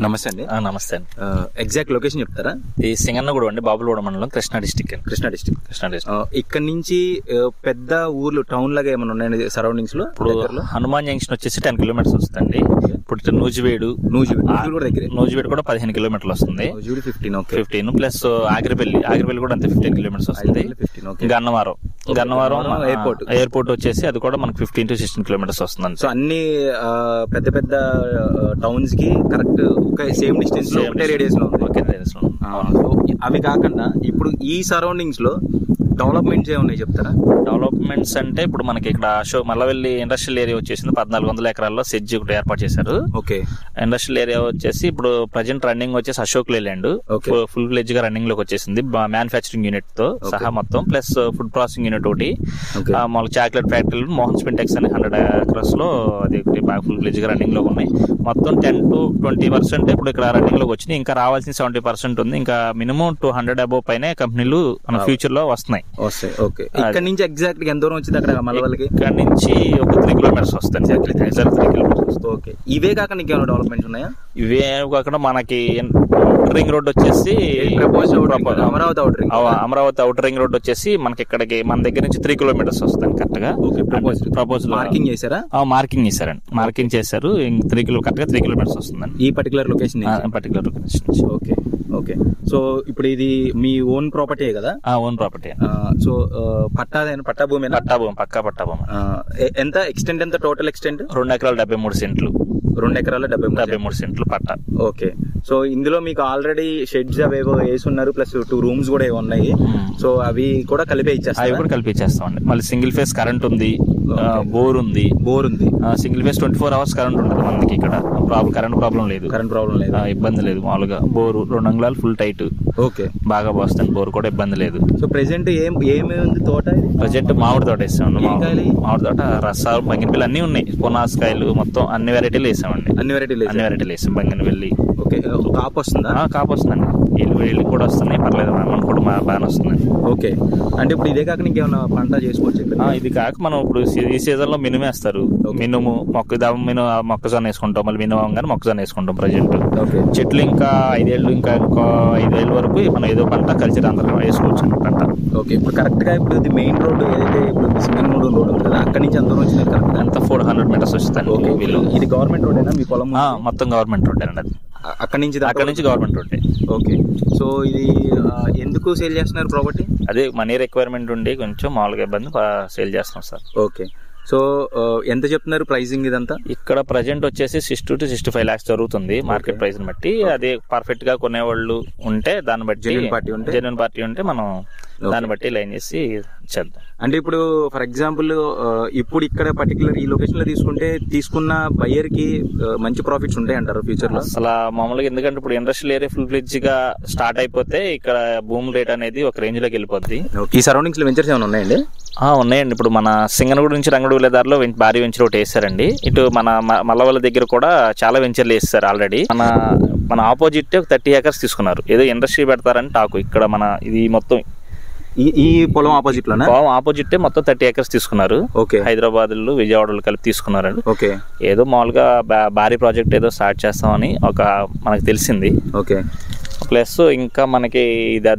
నమస్తే అండి. నమస్తే అండి. ఎగ్జాక్ట్ లొకేషన్ చెప్తారా? ఈ సింగన్నగూడ అండి, బాబులగూడ మండలం, కృష్ణా డిస్టిక్. ఇక్కడ నుంచి పెద్ద ఊర్లు టౌన్ లాగా ఏమైనా ఉన్నాయండి సరౌండింగ్స్ లో? ఇప్పుడు హనుమాన్ జంక్షన్ వచ్చేసి 10 కిలోమీటర్స్ వస్తుంది. ఇప్పుడు నూజివేడు కూడా 15 కిలోమీటర్లు వస్తుంది. 15 ప్లస్ ఆగిరిపల్లి కూడా అంతే 15 కిలోమీటర్స్ వస్తుంది. గన్నవరం ఎయిర్పోర్ట్ వచ్చేసి అది కూడా మనకు 15 to 16 కిలోమీటర్స్ వస్తుంది. సో అన్ని పెద్ద పెద్ద టౌన్స్ కి కరెక్ట్ సేమ్ డిస్టెన్స్ లో ఒకటే రేడియస్ లో అవి కాకుండా ఇప్పుడు ఈ సరౌండింగ్స్ లో డెవలప్మెంట్స్ ఏమున్నాయి చెప్తారా? డెవలప్మెంట్స్ అంటే ఇప్పుడు మనకి ఇక్కడ మల్లవెల్లి ఇండస్ట్రియల్ ఏరియా వచ్చేసింది. 1400 ఎకరాల్లో సెడ్జ్ ఒకటి ఏర్పాటు చేశారు. ఓకే. ఇండస్ట్రియల్ ఏరియా వచ్చేసి ఇప్పుడు ప్రజెంట్ రన్నింగ్ వచ్చేసి అశోక్ లేలాండ్ ఫుల్ ఫ్లెడ్జ్ గా రన్నింగ్ లోకి వచ్చేసింది. మ్యానుఫ్యాక్చరింగ్ యూనిట్ తో సహా మొత్తం ప్లస్ ఫుడ్ ప్రాసెసింగ్ యూనిట్ ఒకటి, మామూలు చాక్లెట్ ఫ్యాక్టరీ మోహన్ స్పింటెక్స్ అని 100 acres లో అది ఒకటి బాగా ఫుల్ ఫ్లెడ్జ్ గా రన్నింగ్ లో ఉన్నాయి. మొత్తం 10 to 20% ఇప్పుడు ఇక్కడ రన్నింగ్ లోకి వచ్చినాయి. ఇంకా రావాల్సిన 70% ఉంది. ఇంకా మినిమం 200 above పైన కంపెనీలు మన ఫ్యూచర్ లో వస్తున్నాయి. ఇక్కడ నుంచి ఎగ్జాక్ట్ ఎంత దూరం వచ్చింది అక్కడ మల్లవల్లికి? ఇక్కడ నుంచి ఒక 3 కిలోమీటర్స్ వస్తాయి. 3 కిలోమీటర్స్. ఓకే. ఇవే కాకుండా ఇంకేమైనా డెవలప్మెంట్స్ ఉన్నాయా? ఇవే కాకుండా మనకి రింగ్ రోడ్ వచ్చేసి అమరావతి అవుటర్ రింగ్ రోడ్ వచ్చేసి మనకి ఇక్కడికి మన దగ్గర నుంచి 3 కిలోమీటర్స్ వస్తాయి కరెక్ట్ గా. ప్రపోజల్ మార్కింగ్ చేశారా? మార్కింగ్ చేశారండి. మార్కింగ్ చేశారు. 3 కిలోమీటర్స్ వస్తుందండి ఈ particular location. Okay. Okay. So ఇప్పుడు ఇది మీ ఓన్ ప్రాపర్టీ కదా? Own property. సో పట్టా భూమి? పట్టా భూమి. ఎంత ఎక్స్టెంట్? ఎంత టోటల్ ఎక్స్టెంట్? 2 ఎకరాల 73 సెంట్లు. 2 ఎకరాల 73 సెంట్లు పట్టా. ఓకే. సో ఇందులో మీకు ఆల్రెడీ షెడ్స్ అవేవో వేసి ఉన్నారు, ప్లస్ 2 రూమ్స్ కూడా ఉన్నాయి. సో అవి కూడా కలిపి ఇచ్చేస్తామండి. మళ్ళీ సింగిల్ ఫేస్ కరెంట్ ఉంది, బోర్ ఉంది. సింగిల్ ఫేస్ 24 hours కరెంట్ ఉంటుంది మనకి ఇక్కడ. కరెంట్ ప్రాబ్లం లేదు, ఇబ్బంది లేదు. మామూలుగా బోరు 2 అంగుళాలు ఫుల్ టైట్. ఓకే. బాగా పోస్తాను. బోర్ కూడా ఇబ్బంది లేదు. సో ప్రెసెంట్ ఏమేమి తోట? ప్రెసెంట్ మామిడి తోట వేసామండి. మామిడి తోట, రసాలు, బంగినపల్లి అన్ని ఉన్నాయి. పునాసకాయలు మొత్తం అన్ని వెరైటీలు వేసామండి. అన్ని వెరైటీలు వేసాం. బంగినపల్లి. ఓకే. కాపు వస్తుందా? కాపు వస్తుందండి. వీళ్ళు కూడా వస్తున్నాయి, పర్లేదు. మనం కూడా బాగానే వస్తుందండి. ఓకే. అంటే ఇప్పుడు ఇదే కాక ఇంకేమైనా పంట చేసుకోవచ్చు? ఇది కాక మనం ఇప్పుడు ఈ సీజన్ లో మినుము వేస్తారు. మినుము మొక్కజొన్న వేసుకుంటాం. మళ్ళీ మినుము కానీ మొక్కజొన్న వేసుకుంటాం ప్రజెంట్. చెట్లు ఇంకా 5 ఏళ్ళు, ఇంకా 5 ఏళ్ళ వరకు మనం ఏదో పంట కల్చర్ అందరూ వేసుకోవచ్చు పంట. ఓకే. ఇప్పుడు కరెక్ట్ గా ఇప్పుడు ఇది మెయిన్ రోడ్ ఏదైతే ఇప్పుడు సింగన్నగూడ రోడ్ ఉంది కదా, అక్కడి నుంచి ఎంత దూరం వచ్చింది? కరెక్ట్ అంతా 400 meters వస్తుంది. ఇది గవర్నమెంట్ రోడ్ మీ పొలం? మొత్తం గవర్నమెంట్ రోడ్ అండి. అది అక్కడి నుంచి గవర్నమెంట్ రోడ్. ఓకే. సో ఇది ఎందుకు సేల్ చేస్తున్నారు ప్రాపర్టీ? అదే మనీ రిక్వైర్మెంట్ ఉండి కొంచెం మామూలుగా ఇబ్బంది సేల్ చేస్తున్నాం సార్. ఓకే. సో ఎంత చెప్తున్నారు ప్రైసింగ్ ఇదంతా? ఇక్కడ ప్రజెంట్ వచ్చేసి 60 to 65 lakhs జరుగుతుంది మార్కెట్ ప్రైస్ బట్టి. అది పర్ఫెక్ట్ గా కొనేవాళ్ళు ఉంటే దాన్ని బట్టి, జెన్యూన్ పార్టీ ఉంటే మనం దాన్ని బట్టి లైన్ చేసి చేద్దాం. అంటే ఇప్పుడు ఫర్ ఎగ్జాంపుల్ ఇప్పుడు ఇక్కడ పర్టికులర్ ఈ లొకేషన్ లో తీసుకున్న బయ్యర్ కి మంచి ప్రాఫిట్స్ ఉంటాయి అంటారు ఫ్యూచర్ లో? అసలు మామూలుగా ఎందుకంటే ఇప్పుడు ఇండస్ట్రియల్ ఏరియా ఫుల్ ఫ్లెడ్జ్ గా స్టార్ట్ అయిపోతే ఇక్కడ భూమి రేట్ అనేది ఒక రేంజ్ లోకి వెళ్ళిపోద్ది. ఈ సరౌండింగ్స్ లో వెంచర్స్ ఏమైనా ఉన్నాయండి? ఉన్నాయండి. ఇప్పుడు మన సింగనగూడ నుంచి రంగడూల దారిలో భారీ వెంచర్ ఒకటి వేస్తారండి. ఇటు మన మల్లవల్లి దగ్గర కూడా చాలా వెంచర్లు వేస్తారు ఆల్రెడీ. మన ఆపోజిట్ 30 acres తీసుకున్నారు. ఏదో ఇండస్ట్రీ పెడతారని టాకు. ఇక్కడ మన ఇది మొత్తం ఈ పొలం ఆపోజిట్ మొత్తం 30 acres తీసుకున్నారు. హైదరాబాద్ విజయవాడలో కలిపి తీసుకున్నారు. ఓకే. ఏదో మామూలుగా భారీ ప్రాజెక్ట్ ఏదో స్టార్ట్ చేస్తామని మనకు తెలిసింది. ఓకే. ప్లస్ ఇంకా మనకి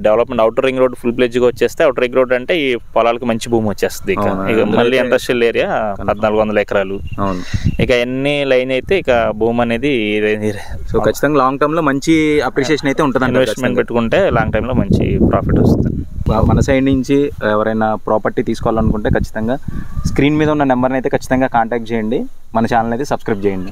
development outer ring road full pledge గా వచ్చేస్తే, అవుటర్ రింగ్ రోడ్ అంటే ఈ పొలాలకు మంచి భూమి వచ్చేస్తుంది. ఇక మళ్ళీ ఇండస్ట్రియల్ ఏరియా 1400 ఎకరాలు. ఇక ఎన్ని లైన్ అయితే ఇక భూమి అనేది ఖచ్చితంగా లాంగ్ టర్మ్ లో మంచి అప్రిషియేషన్ అయితే ఉంటుంది. ఇన్వెస్ట్మెంట్ పెట్టుకుంటే లాంగ్ టైమ్ లో మంచి ప్రాఫిట్ వస్తుంది. మన సైడ్ నుంచి ఎవరైనా ప్రాపర్టీ తీసుకోవాలనుకుంటే ఖచ్చితంగా స్క్రీన్ మీద ఉన్న నెంబర్ని అయితే ఖచ్చితంగా కాంటాక్ట్ చేయండి. మన ఛానల్ అయితే సబ్స్క్రైబ్ చేయండి.